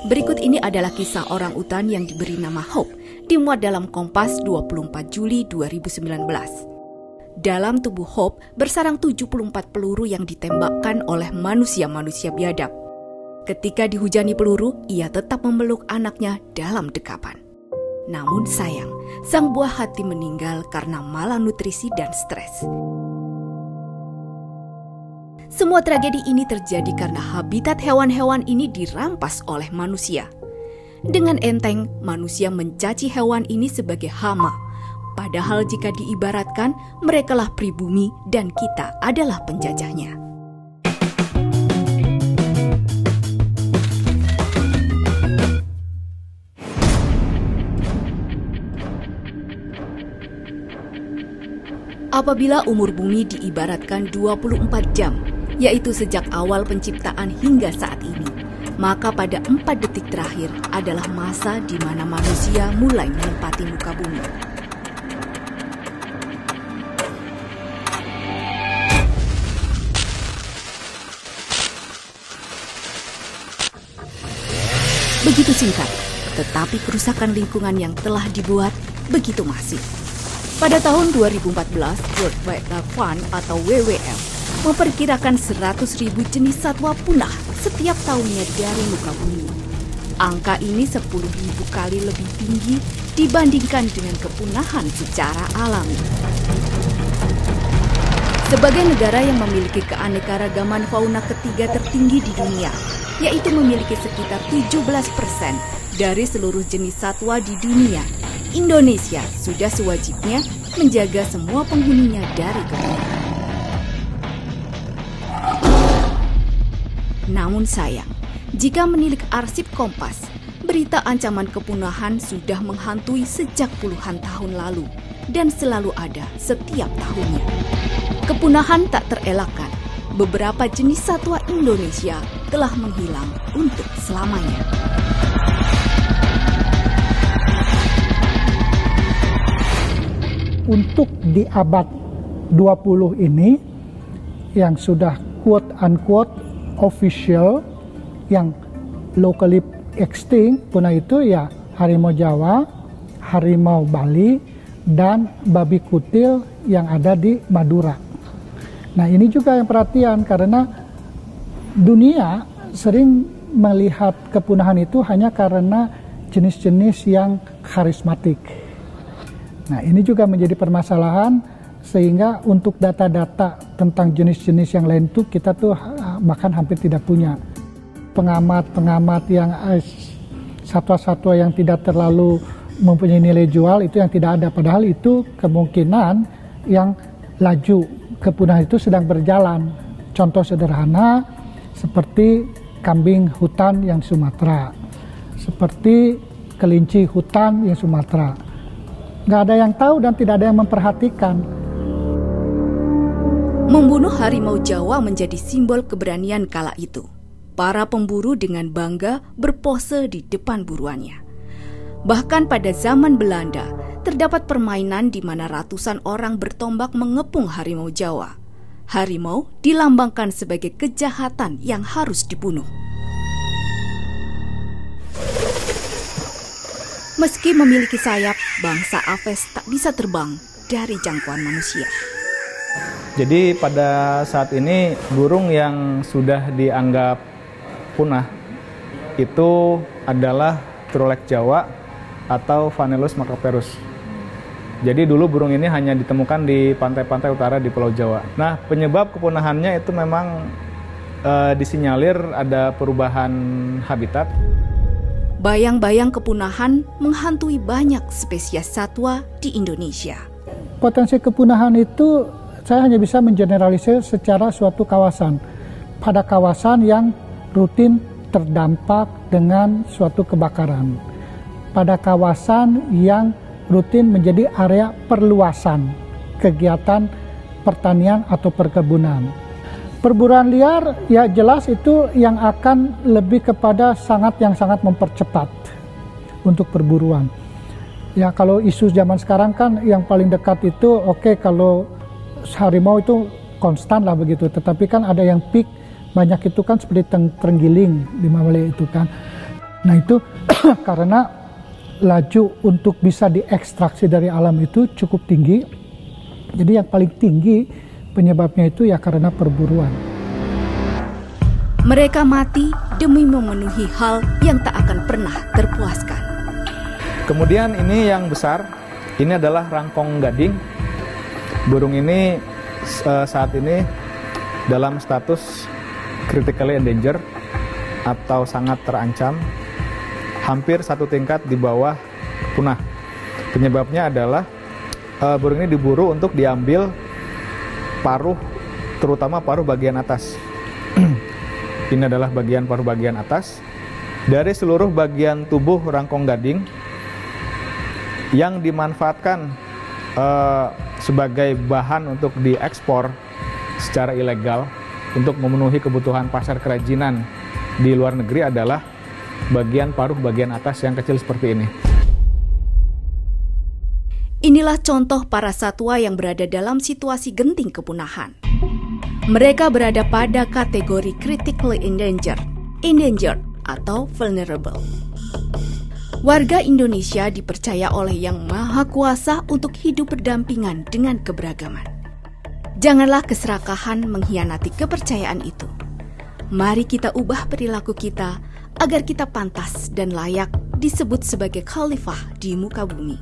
Berikut ini adalah kisah orang utan yang diberi nama Hope, dimuat dalam Kompas 24 Juli 2019. Dalam tubuh Hope bersarang 74 peluru yang ditembakkan oleh manusia-manusia biadab. Ketika dihujani peluru, ia tetap memeluk anaknya dalam dekapan. Namun sayang, sang buah hati meninggal karena malnutrisi dan stres. Semua tragedi ini terjadi karena habitat hewan-hewan ini dirampas oleh manusia. Dengan enteng, manusia mencaci hewan ini sebagai hama. Padahal jika diibaratkan, merekalah pribumi dan kita adalah penjajahnya. Apabila umur bumi diibaratkan 24 jam, yaitu sejak awal penciptaan hingga saat ini, maka pada 4 detik terakhir adalah masa di mana manusia mulai menempati muka bumi. Begitu singkat, tetapi kerusakan lingkungan yang telah dibuat begitu masif. Pada tahun 2014, World Wildlife Fund atau WWF memperkirakan 100.000 jenis satwa punah setiap tahunnya dari muka bumi. Angka ini 10.000 kali lebih tinggi dibandingkan dengan kepunahan secara alami. Sebagai negara yang memiliki keanekaragaman fauna ketiga tertinggi di dunia, yaitu memiliki sekitar 17% dari seluruh jenis satwa di dunia, Indonesia sudah sewajibnya menjaga semua penghuninya dari kepunahan. Namun sayang, jika menilik arsip Kompas, berita ancaman kepunahan sudah menghantui sejak puluhan tahun lalu dan selalu ada setiap tahunnya. Kepunahan tak terelakkan, beberapa jenis satwa Indonesia telah menghilang untuk selamanya. Untuk di abad 20 ini, yang sudah quote-unquote official, yang locally extinct punah itu ya harimau Jawa, harimau Bali, dan babi kutil yang ada di Madura. Nah ini juga yang perhatian karena dunia sering melihat kepunahan itu hanya karena jenis-jenis yang karismatik. Nah ini juga menjadi permasalahan sehingga untuk data-data tentang jenis-jenis yang lain itu kita tuh bahkan hampir tidak punya. Pengamat-pengamat yang satwa-satwa yang tidak terlalu mempunyai nilai jual itu yang tidak ada. Padahal itu kemungkinan yang laju kepunahan itu sedang berjalan. Contoh sederhana seperti kambing hutan yang Sumatera, seperti kelinci hutan yang Sumatera. Nggak ada yang tahu dan tidak ada yang memperhatikan. Membunuh harimau Jawa menjadi simbol keberanian kala itu. Para pemburu dengan bangga berpose di depan buruannya. Bahkan pada zaman Belanda, terdapat permainan di mana ratusan orang bertombak mengepung harimau Jawa. Harimau dilambangkan sebagai kejahatan yang harus dibunuh. Meski memiliki sayap, bangsa Aves tak bisa terbang dari jangkauan manusia. Jadi pada saat ini burung yang sudah dianggap punah itu adalah trulek Jawa atau Vanellus macaperus. Jadi dulu burung ini hanya ditemukan di pantai-pantai utara di Pulau Jawa. Nah penyebab kepunahannya itu memang disinyalir ada perubahan habitat. Bayang-bayang kepunahan menghantui banyak spesies satwa di Indonesia. Potensi kepunahan itu saya hanya bisa mengeneralisir secara suatu kawasan. Pada kawasan yang rutin terdampak dengan suatu kebakaran. Pada kawasan yang rutin menjadi area perluasan kegiatan pertanian atau perkebunan. Perburuan liar ya jelas itu yang akan lebih kepada yang sangat mempercepat untuk perburuan. Ya kalau isu zaman sekarang kan yang paling dekat itu oke, kalau harimau itu konstan lah begitu, tetapi kan ada yang peak banyak itu kan seperti terenggiling di Mamali itu kan. Nah itu karena laju untuk bisa diekstraksi dari alam itu cukup tinggi. Jadi yang paling tinggi penyebabnya itu ya karena perburuan. Mereka mati demi memenuhi hal yang tak akan pernah terpuaskan. Kemudian ini yang besar, ini adalah rangkong gading. Burung ini saat ini dalam status critically endangered atau sangat terancam, hampir satu tingkat di bawah punah. Penyebabnya adalah burung ini diburu untuk diambil paruh, terutama paruh bagian atas. Ini adalah bagian paruh bagian atas. Dari seluruh bagian tubuh rangkong gading yang dimanfaatkan sebagai bahan untuk diekspor secara ilegal untuk memenuhi kebutuhan pasar kerajinan di luar negeri adalah bagian paruh bagian atas yang kecil seperti ini. Inilah contoh para satwa yang berada dalam situasi genting kepunahan. Mereka berada pada kategori critically endangered, atau vulnerable. Warga Indonesia dipercaya oleh Yang Maha Kuasa untuk hidup berdampingan dengan keberagaman. Janganlah keserakahan mengkhianati kepercayaan itu. Mari kita ubah perilaku kita agar kita pantas dan layak disebut sebagai khalifah di muka bumi.